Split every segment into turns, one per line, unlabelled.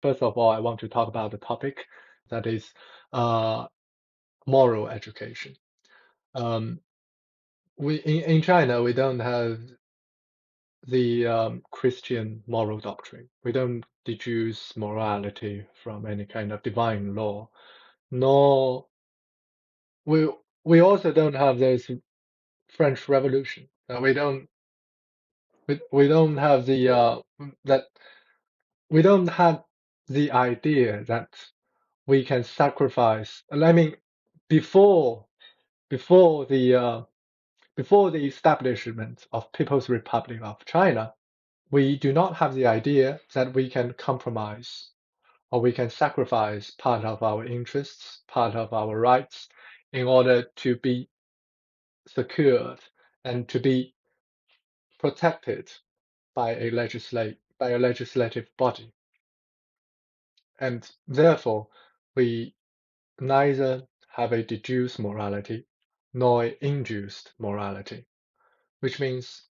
first of all, I want to talk about the topic that is uh, moral education. Um, in China, we don't have the Christian moral doctrine. We don't deduce morality from any kind of divine law, nor we we also don't have this French Revolution. We don't have that we don't have the idea that we can sacrifice. I mean, before before the uh, before the establishment of People's Republic of China, we do not have the idea that we can compromise or we can sacrifice part of our interests, part of our rights, in order to be secured and to be protected by a legislative body. And therefore, we neither have a deduced morality nor a induced morality, which means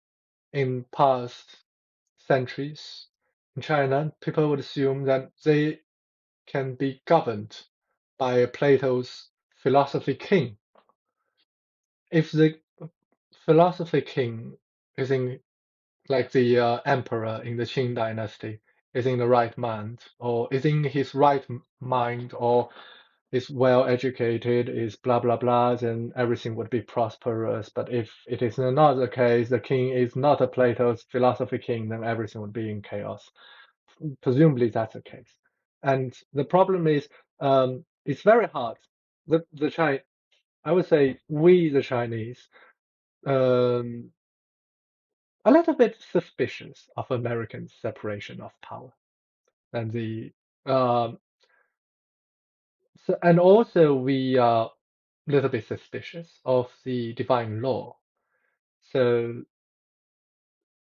in past centuries in China, people would assume that they can be governed by Plato's philosophy king. If the philosophy king is in, like the emperor in the Qing dynasty, is in the right mind, or is in his right mind, or is well educated, is blah blah blah, then everything would be prosperous. But if it is another case, the king is not a Plato's philosophy king, then everything would be in chaos. Presumably that's the case. And the problem is, it's very hard. The Chinese, I would say, we the Chinese, um, a little bit suspicious of American separation of power and um, and also we are a little bit suspicious of the divine law. So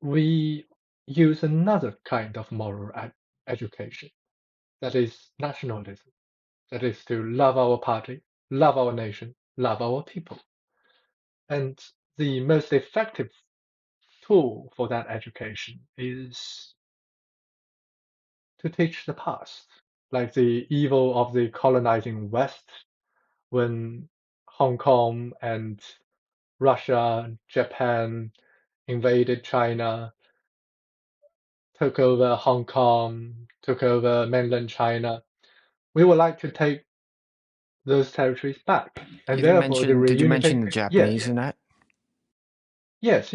we use another kind of moral education, that is nationalism. That is to love our party, love our nation, love our people. And the most effective tool for that education is to teach the past, like the evil of the colonizing West when Hong Kong and Russia, Japan invaded China, took over Hong Kong, took over mainland China. We would like to take those territories back, and therefore the
Did you mention the
reunification. Yes,
Japanese in that?
yes,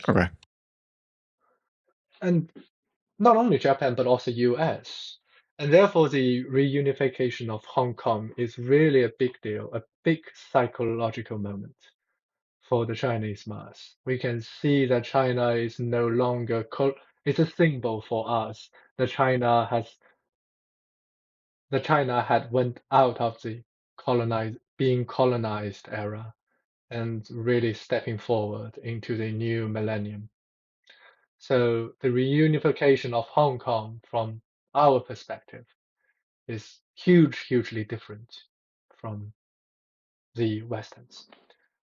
Okay.
and not only Japan but also US. And therefore the reunification of Hong Kong is really a big deal, a big psychological moment for the Chinese mass. We can see that China is no longer it's a symbol for us that China had went out of the being colonized era and really stepping forward into the new millennium. So the reunification of Hong Kong from our perspective is hugely different from the Westerns.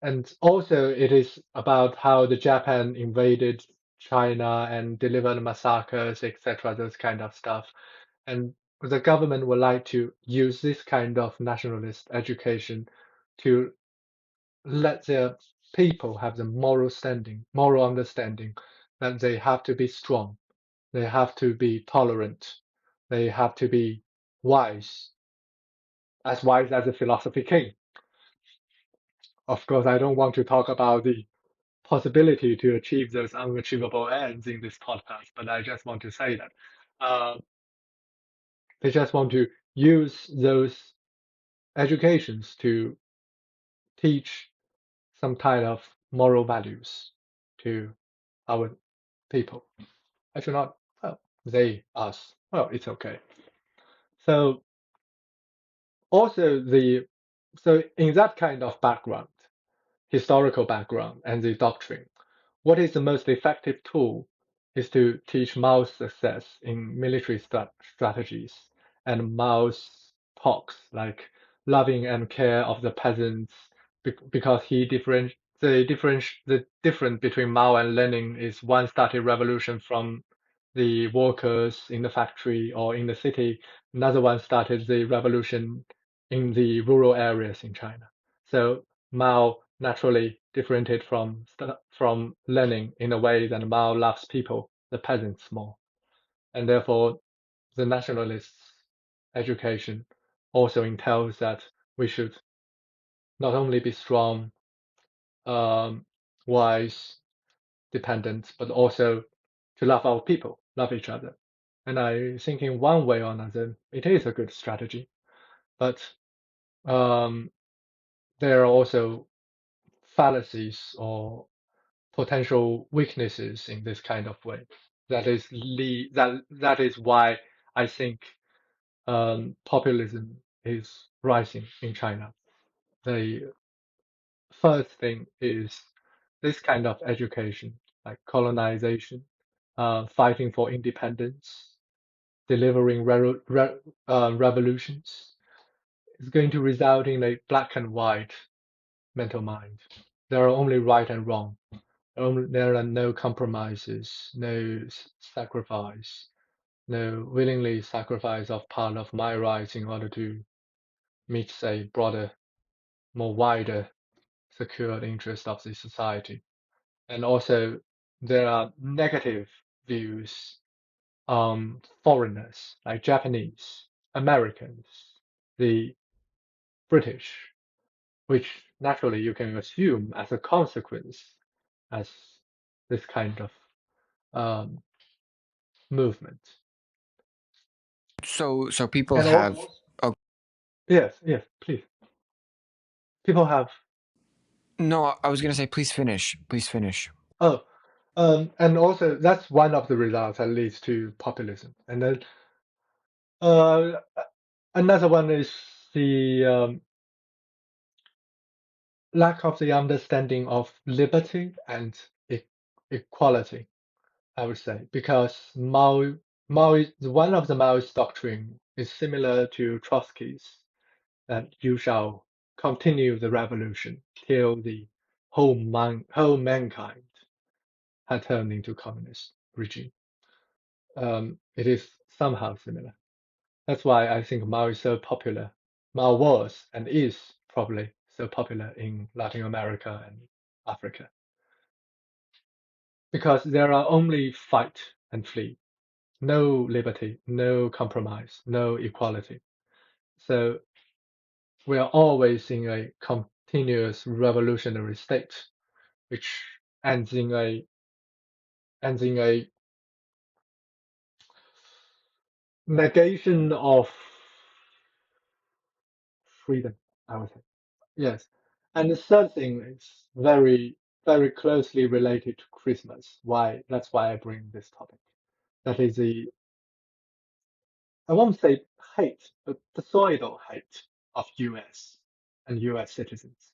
And also it is about how the Japan invaded China and delivered massacres, etc., those kind of stuff. And the government would like to use this kind of nationalist education to let their people have the moral understanding that they have to be strong, they have to be tolerant, they have to be wise, as wise as a philosophy king. Of course, I don't want to talk about the possibility to achieve those unachievable ends in this podcast, but I just want to say that uh, they just want to use those educations to teach some kind of moral values to our people. Actually, not, well, they, us. Well, it's okay. So also so in that kind of background, historical background and the doctrine, what is the most effective tool is to teach Mao's success in military strategies and Mao's talks, like loving and care of the peasants, because the difference between Mao and Lenin is one started revolution from the workers in the factory or in the city. Another one started the revolution in the rural areas in China. So Mao naturally differentiated from Lenin in a way that Mao loves people, the peasants more, and therefore the nationalist education also entails that we should not only be strong, um, wise, dependent, but also to love our people, love each other. And I think in one way or another, it is a good strategy. But um, there are also fallacies or potential weaknesses in this kind of way. That is why I think populism is rising in China. The first thing is this kind of education, like colonization, fighting for independence, delivering revolutions, is going to result in a black and white mental mind. There are only right and wrong. There are no compromises, no sacrifice, no willingly sacrifice of part of my rights in order to meet, say, broader, more wider, secure interest of the society. And also, there are negative views on foreigners like Japanese, Americans, the British, which naturally you can assume as a consequence as this kind of um, movement.
So people
And
have.
also,
Oh
yes, please. People have,
no, I was gonna say, please finish. Please finish.
oh, and also that's one of the results that leads to populism. And then uh, another one is the lack of the understanding of liberty and e equality, I would say, because one of the Maoist doctrine is similar to Trotsky's, that you shall continue the revolution till the whole mankind had turned into communist regime. It is somehow similar. That's why I think Mao is so popular. Mao was and is probably so popular in Latin America and Africa because there are only fight and flee, no liberty, no compromise, no equality. So we are always in a continuous revolutionary state, which ends in a negation of freedom, I would say. Yes. And the third thing is very closely related to Christmas. Why? That's why I bring this topic. That is I won't say hate, but the societal hate of US and US citizens.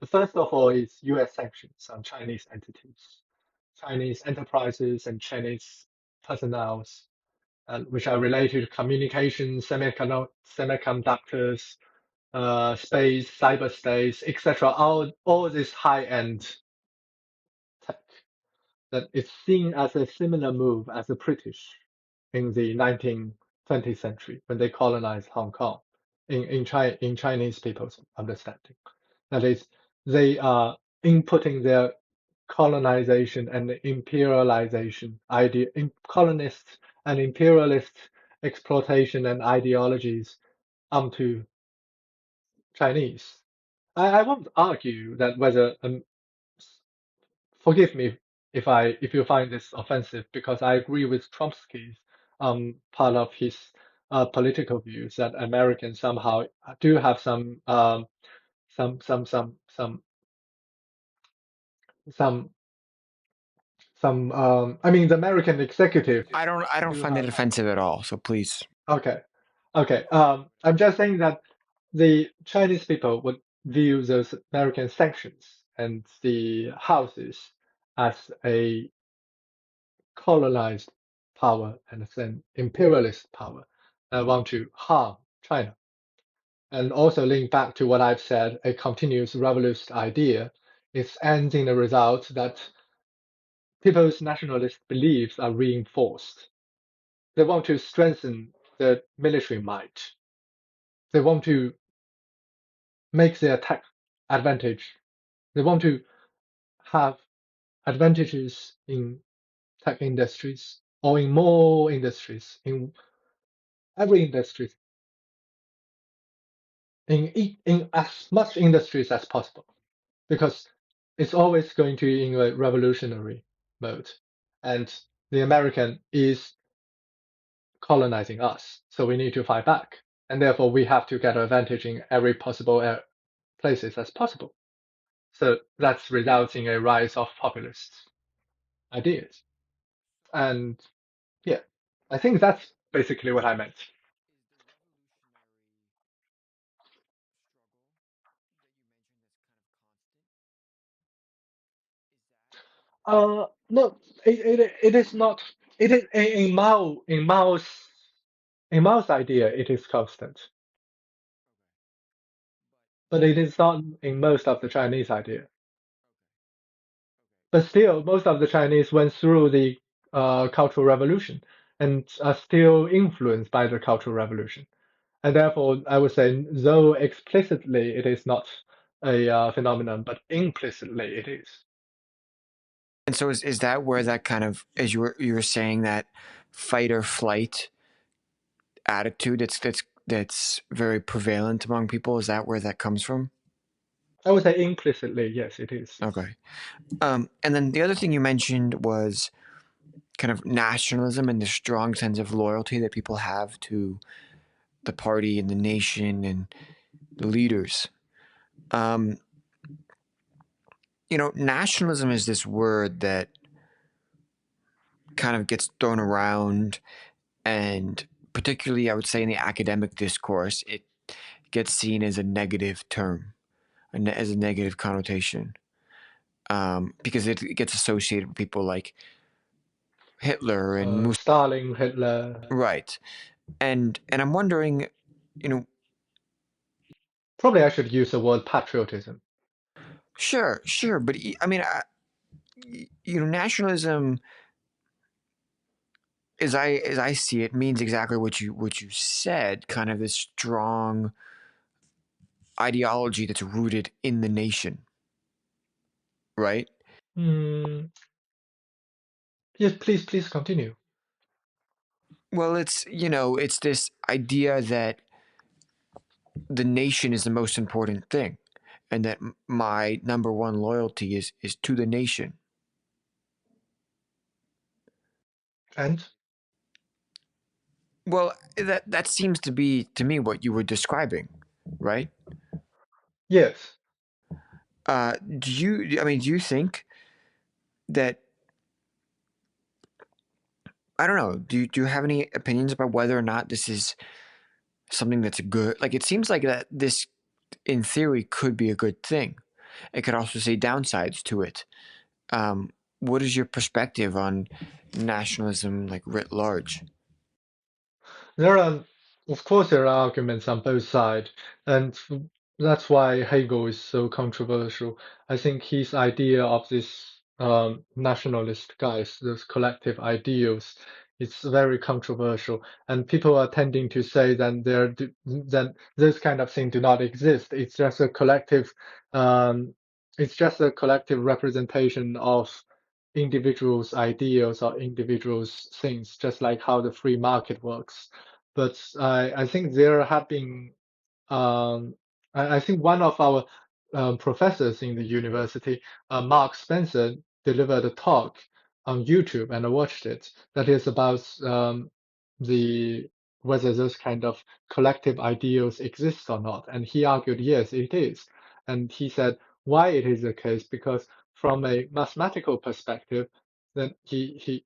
The first of all is US sanctions on Chinese entities, Chinese enterprises and Chinese personnel, which are related to communications, semiconductors, space, cyberspace, etc. All this high-end tech that is seen as a similar move as the British in the 19th, 20th century when they colonized Hong Kong in Chinese people's understanding. That is, they are inputting their colonization and imperialization idea, colonist and imperialist exploitation and ideologies onto Chinese. I won't argue that whether forgive me if you find this offensive because I agree with Chomsky's part of his political views that Americans somehow do have some some I mean the American executive
I don't
do
find it
have
offensive at all. So please.
okay okay I'm just saying that the Chinese people would view those American sanctions and the houses as a colonized power and then imperialist power that want to harm China. And also link back to what I've said, a continuous revolutionist idea is ends in the result that people's nationalist beliefs are reinforced. They want to strengthen the military might. They want to make their tech advantage. They want to have advantages in tech industries or in more industries, in every industry, in as much industries as possible, because it's always going to be in a revolutionary mode. And the American is colonizing us, so we need to fight back. And therefore, we have to get advantage in every possible places as possible. So that's resulting in a rise of populist ideas. And yeah, I think that's basically what I meant. No, it is not. It is in Mao's idea. It is constant, but it is not in most of the Chinese idea. But still, most of the Chinese went through the Cultural Revolution and are still influenced by the Cultural Revolution. And therefore, I would say, though explicitly it is not a phenomenon, but implicitly it is.
And so is that where that kind of, as you were saying, that fight or flight attitude that's very prevalent among people, is that where that comes from?
I would say implicitly, yes, it is.
Okay. And then the other thing you mentioned was kind of nationalism and the strong sense of loyalty that people have to the party and the nation and the leaders. Um, nationalism is this word that kind of gets thrown around, and particularly, I would say, in the academic discourse, it gets seen as a negative term, as a negative connotation, because it gets associated with people like Hitler and Mussolini.
Stalin, Hitler.
Right. And I'm wondering, you know,
Probably I should use the word patriotism.
sure, but I mean, nationalism, as I see it, means exactly what you said, kind of this strong ideology that's rooted in the nation, right?
Mm, yes, please continue.
Well, it's this idea that the nation is the most important thing, and that my number one loyalty is to the nation.
And
Well, that seems to be to me what you were describing, right?
yes,
Do you think that, I don't know, do you have any opinions about whether or not this is something that's good? Like, it seems like that this, in theory, could be a good thing. It could also say downsides to it. Um, what is your perspective on nationalism, like, writ large?
there are, of course, there are arguments on both sides, and that's why Hegel is so controversial. I think his idea of this nationalist guys, those collective ideals, it's very controversial, and people are tending to say that this kind of thing do not exist. Um, it's just a collective representation of individuals' ideals or individuals' things, just like how the free market works. But I think there have been um, I think one of our professors in the university, Mark Spencer, delivered a talk on YouTube, and I watched it. That is about the whether those kind of collective ideals exist or not. And he argued, yes, it is. And he said why it is the case, because from a mathematical perspective, then he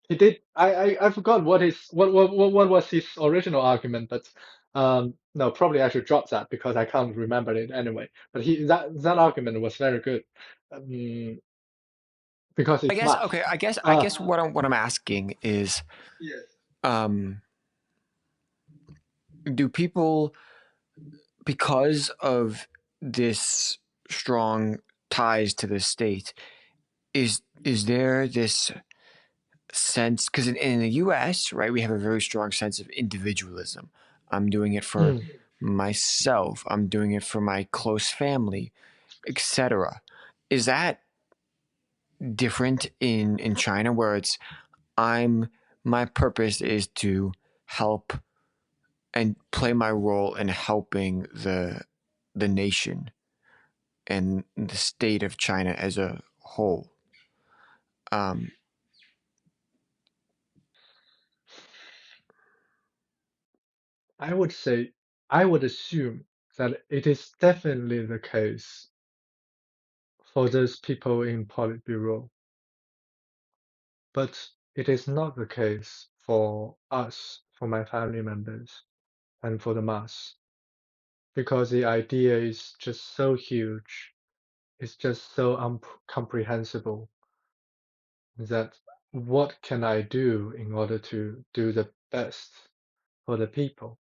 did. I forgot what was his original argument, but no, probably I should drop that because I can't remember it anyway. But that argument was very good, um, because
I
it's
guess
math.
okay. I guess
Uh,
what I'm asking is,
yes.
um, do people, because of this strong ties to the state, is there this sense, because in the US, right, we have a very strong sense of individualism. I'm doing it for
Mm.
myself, I'm doing it for my close family, etc. Is that different in China, where it's I'm my purpose is to help and play my role in helping the nation and the state of China as a whole? Um,
I would say, I would assume that it is definitely the case for those people in Politburo, but it is not the case for us, for my family members, and for the mass, because the idea is just so huge, it's just so incomprehensible that what can I do in order to do the best for the people?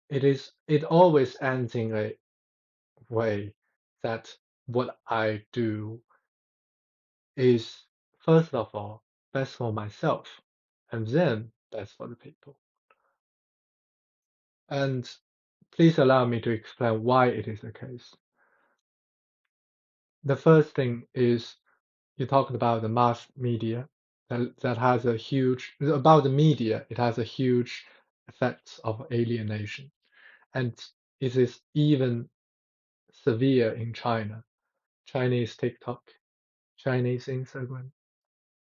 It always ends in a way that what I do is first of all best for myself and then best for the people. And please allow me to explain why it is the case. The first thing is you talked about the mass media that has a huge about the media, it has a huge effect of alienation. And it is even severe in China. Chinese TikTok, Chinese Instagram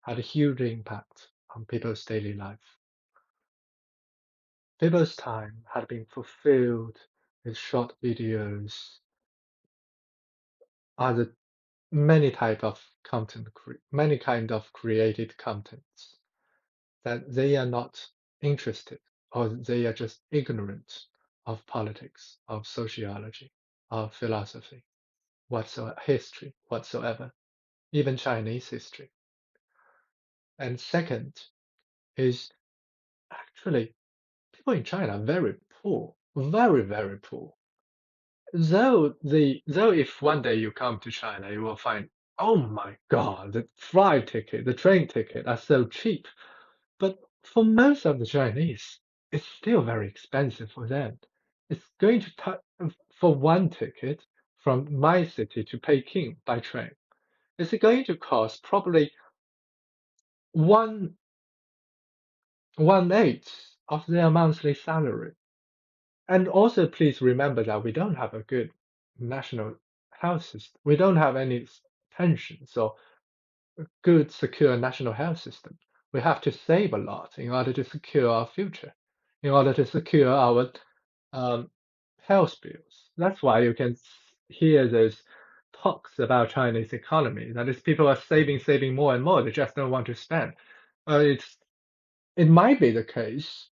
had a huge impact on people's daily life. People's time had been fulfilled with short videos, other many type of many kind of created contents that they are not interested or they are just ignorant of politics, of sociology, of philosophy, whatsoever, history whatsoever, even Chinese history. And second is actually people in China are very poor, very, very poor. Though if one day you come to China, you will find, oh my God, the flight ticket, the train ticket are so cheap. But for most of the Chinese, it's still very expensive for them. It's going to for one ticket from my city to Peking by train. It's going to cost probably one one eighth of their monthly salary. And also, please remember that we don't have a good national health system. We don't have any pensions or good, secure national health system. We have to save a lot in order to secure our future, in order to secure our um, health bills. That's why you can hear those talks about Chinese economy. That is, people are saving, saving more and more. They just don't want to spend. It might be the case,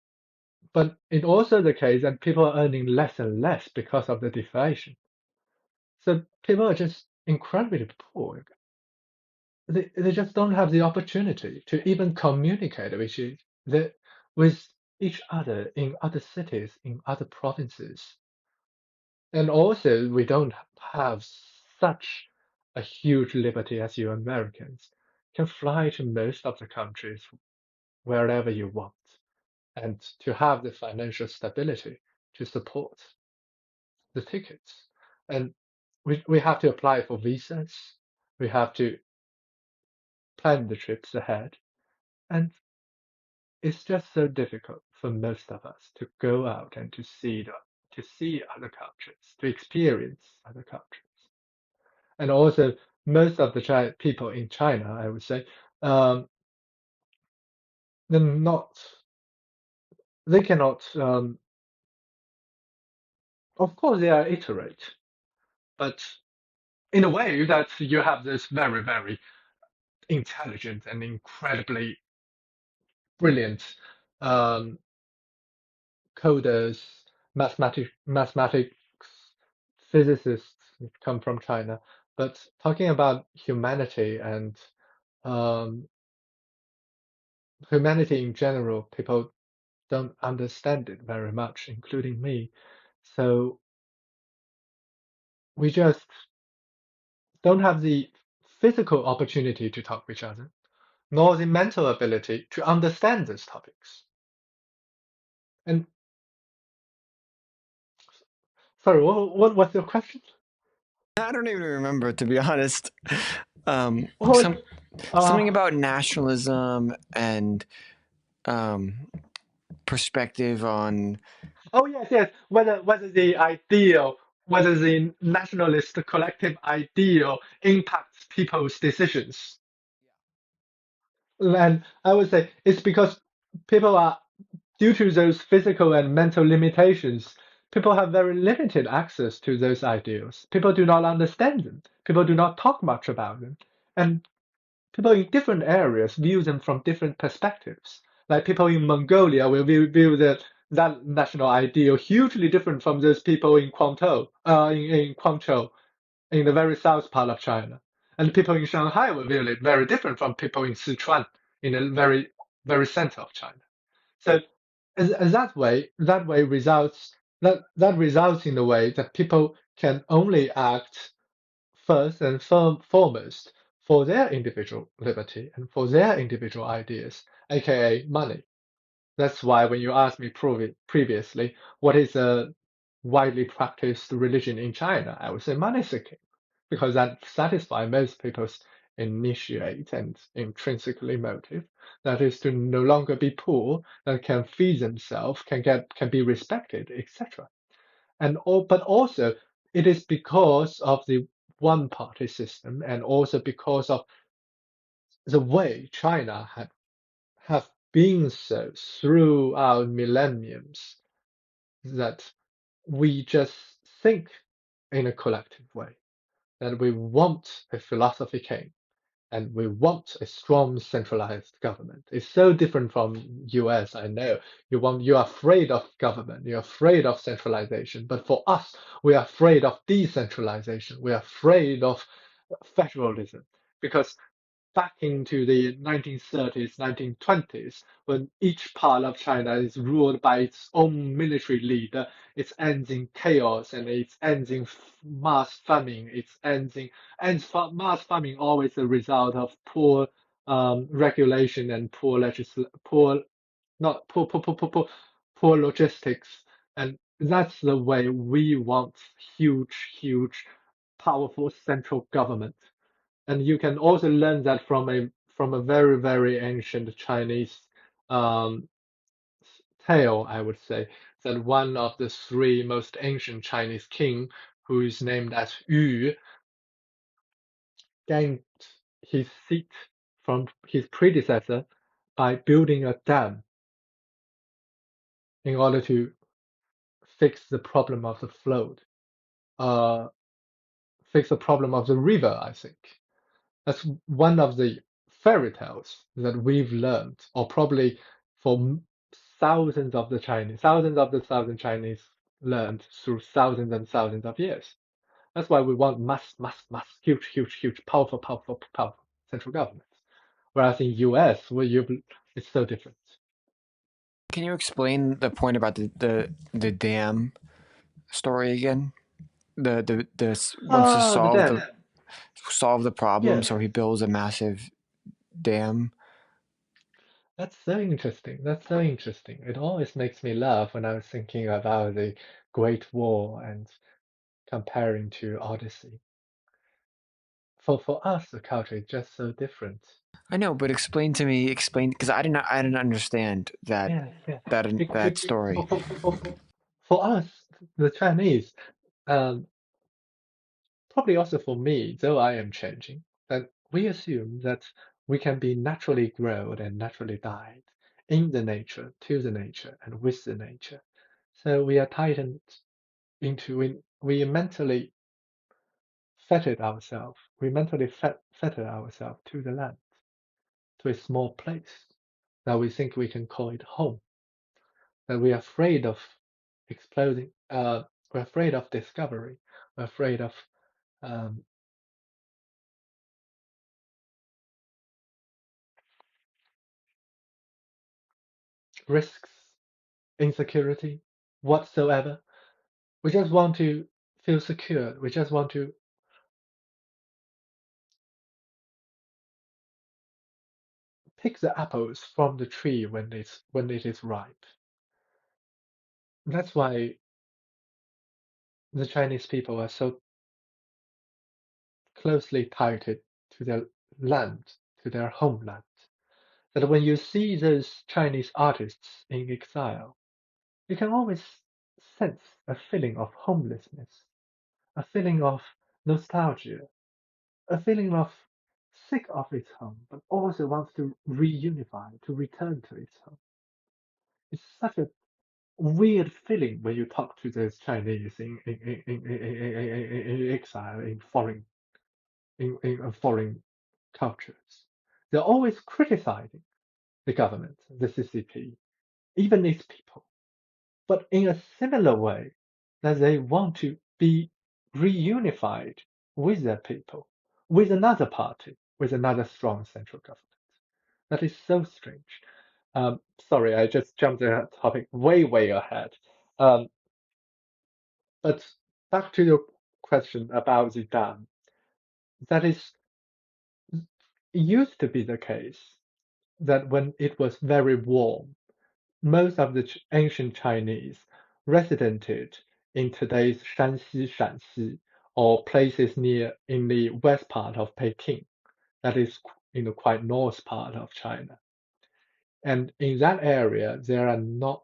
but it's also the case that people are earning less and less because of the deflation. So people are just incredibly poor. They just don't have the opportunity to even communicate the, with each other in other cities, in other provinces. And also, we don't have such a huge liberty as you Americans. You can fly to most of the countries wherever you want, and to have the financial stability to support the tickets. And we have to apply for visas. We have to plan the trips ahead. And it's just so difficult for most of us to go out and to see other cultures, to experience other cultures. And also, most of the people in China, I would say, um, they're not, they cannot, of course, they are iterate, but in a way that you have this very, very intelligent and incredibly brilliant um, coders, mathematics, physicists come from China. But talking about humanity and um, humanity in general, people don't understand it very much, including me. So we just don't have the physical opportunity to talk with each other, nor the mental ability to understand those topics. And sorry, what was your question?
I don't even remember, to be honest. Um,
Well,
some something
uh,
about nationalism and um, perspective on.
oh yes, yes. Whether the ideal, whether the nationalist collective ideal impacts people's decisions. And I would say it's because people are, due to those physical and mental limitations, people have very limited access to those ideals. People do not understand them. People do not talk much about them. And people in different areas view them from different perspectives. Like people in Mongolia will view that national ideal hugely different from those people in in Guangzhou, in the very south part of China. And people in Shanghai will view it very different from people in Sichuan, in the very center of China. So as that way that results in the way that people can only act first and foremost for their individual liberty and for their individual ideas, aka money. That's why when you asked me previously, what is a widely practiced religion in China, I would say money seeking, because that satisfies most people's initiate and intrinsically motive. That is to no longer be poor, that can feed themselves, can be respected, etc. But also it is because of the one party system and also because of the way China have been so throughout millenniums that we just think in a collective way, that we want a philosophy king and we want a strong centralized government. It's so different from US, I know. You're afraid of government, you're afraid of centralization. But for us, we are afraid of decentralization. We are afraid of federalism because back into the 1930s, 1920s, when each part of China is ruled by its own military leader, it ends in chaos and it ends in mass famine. Mass famine always the result of poor regulation and poor not poor, poor, poor, poor, poor, poor logistics. And that's the way we want huge, powerful central government. And you can also learn that from a very ancient Chinese um, tale, I would say, that one of the three most ancient Chinese king, who is named as Yu, gained his seat from his predecessor by building a dam in order to fix the problem of the flood, uh, fix the problem of the river, I think. That's one of the fairy tales that we've learned, or probably for thousands of the thousand Chinese learned through thousands and thousands of years. That's why we want huge, powerful central governments. Whereas in US, it's so different.
Can you explain the point about the dam story again? The wants to
Ah, the dam.
solve the problem,
Yes,
so he builds a massive dam.
that's so interesting. That's so interesting. It always makes me laugh when I was thinking about the Great War and comparing to Odyssey. For us, the culture is just so different.
I know, but explain because I didn't understand
Yes, yeah.
that story.
For us, the Chinese, um, probably also for me, though I am changing, that we assume that we can be naturally grown and naturally died in the nature, to the nature, and with the nature. So we are tightened we mentally fettered ourselves to the land, to a small place that we think we can call it home, that we are afraid of exploding, we're afraid of discovery, we're afraid of um, risks, insecurity, whatsoever. We just want to feel secure. We just want to pick the apples from the tree when it is ripe. That's why the Chinese people are so closely tied to their land, to their homeland, that when you see those Chinese artists in exile, you can always sense a feeling of homelessness, a feeling of nostalgia, a feeling of sick of its home, but also wants to reunify, to return to its home. It's such a weird feeling when you talk to those Chinese in exile, in foreign cultures. They're always criticizing the government, the CCP, even its people, but in a similar way that they want to be reunified with their people, with another party, with another strong central government. That is so strange. Sorry, I just jumped the topic way ahead. Um, but back to your question about the dam. That is, it used to be the case that when it was very warm, most of the ancient Chinese resided in today's Shanxi, or places near in the west part of Peking, that is in the quite north part of China. And in that area, there are not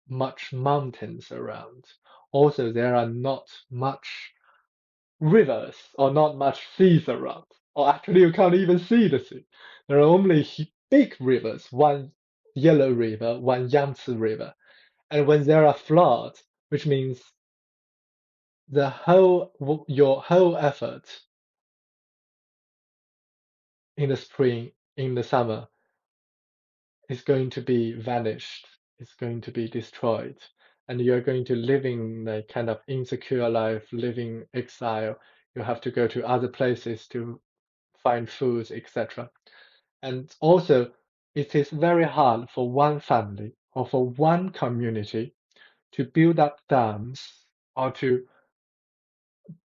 much mountains around. Also, there are not much rivers or not much seas around. Or actually, you can't even see the sea. There are only big rivers, one Yellow River, one Yangtze River. And when there are floods, which means your whole effort in the spring, in the summer, is going to be vanished. It's going to be destroyed. And you're going to live in a kind of insecure life, living exile. You have to go to other places to find food, etc. And also, it is very hard for one family or for one community to build up dams or to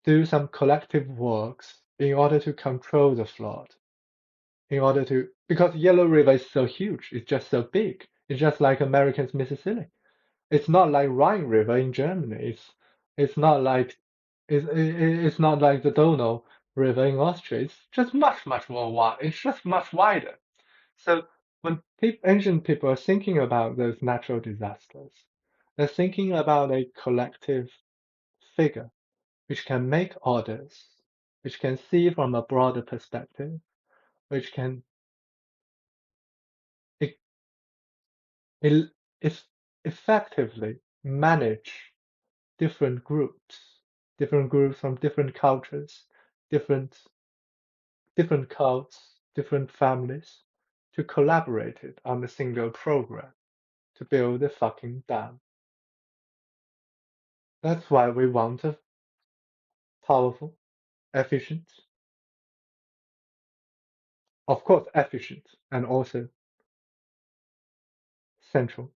do some collective works in order to control the flood. In order to, because Yellow River is so huge, it's just so big. It's just like America's Mississippi. It's not like Rhine River in Germany. It's not like it's not like the Donau River in Austria. It's just much more wide. It's just much wider. So when ancient people are thinking about those natural disasters, they're thinking about a collective figure which can make orders, which can see from a broader perspective, which can e- if effectively manage different groups from different cultures, different different cults, different families, to collaborate it on a single program to build a fucking dam. That's why we want a powerful, efficient, of course, efficient, and also central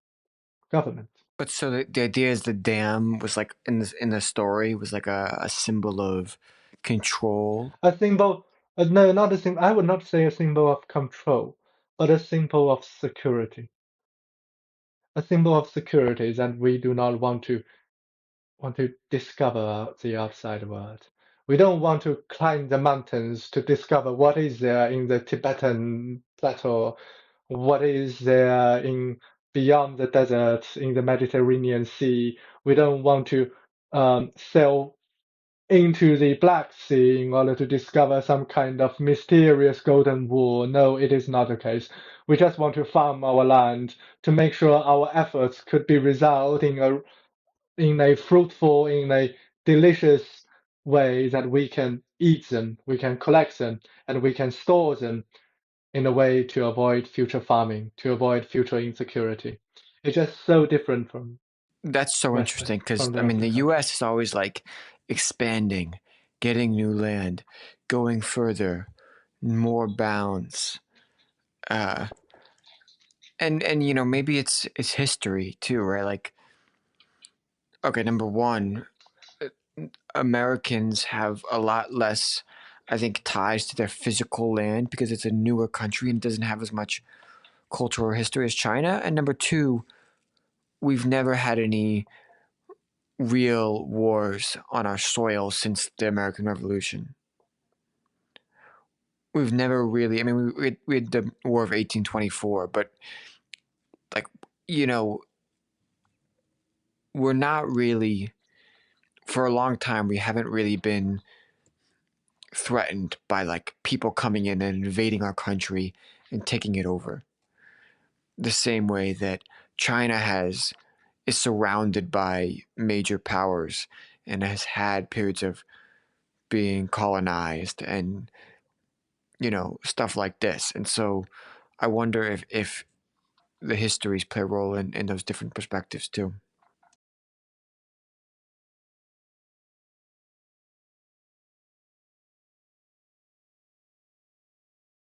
government.
But so the idea is the dam was like in the story was like a symbol of control.
A symbol, no, not a symbol. I would not say a symbol of control, but a symbol of security. A symbol of security that we do not want to discover the outside world. We don't want to climb the mountains to discover what is there in the Tibetan plateau, what is there in beyond the desert in the Mediterranean Sea. We don't want to sail into the Black Sea in order to discover some kind of mysterious golden wool. No, it is not the case. We just want to farm our land to make sure our efforts could be result in a fruitful, in a delicious way that we can eat them, we can collect them, and we can store them in a way to avoid future farming, to avoid future insecurity. It's just so different
That's so
Western,
interesting because
from the
I mean
Western
the
culture.
U.S. is always like expanding, getting new land, going further, more bounds, uh, and you know maybe it's history too, right? Like okay, number one, Americans have a lot less I think, ties to their physical land because it's a newer country and doesn't have as much cultural history as China. And number two, we've never had any real wars on our soil since the American Revolution. We've never really, I mean, we had the War of 1824, but like, you know, we're not really, for a long time, we haven't really been threatened by like people coming in and invading our country and taking it over. The same way that China is surrounded by major powers and has had periods of being colonized and stuff like this. And so I wonder if the histories play a role in those different perspectives too.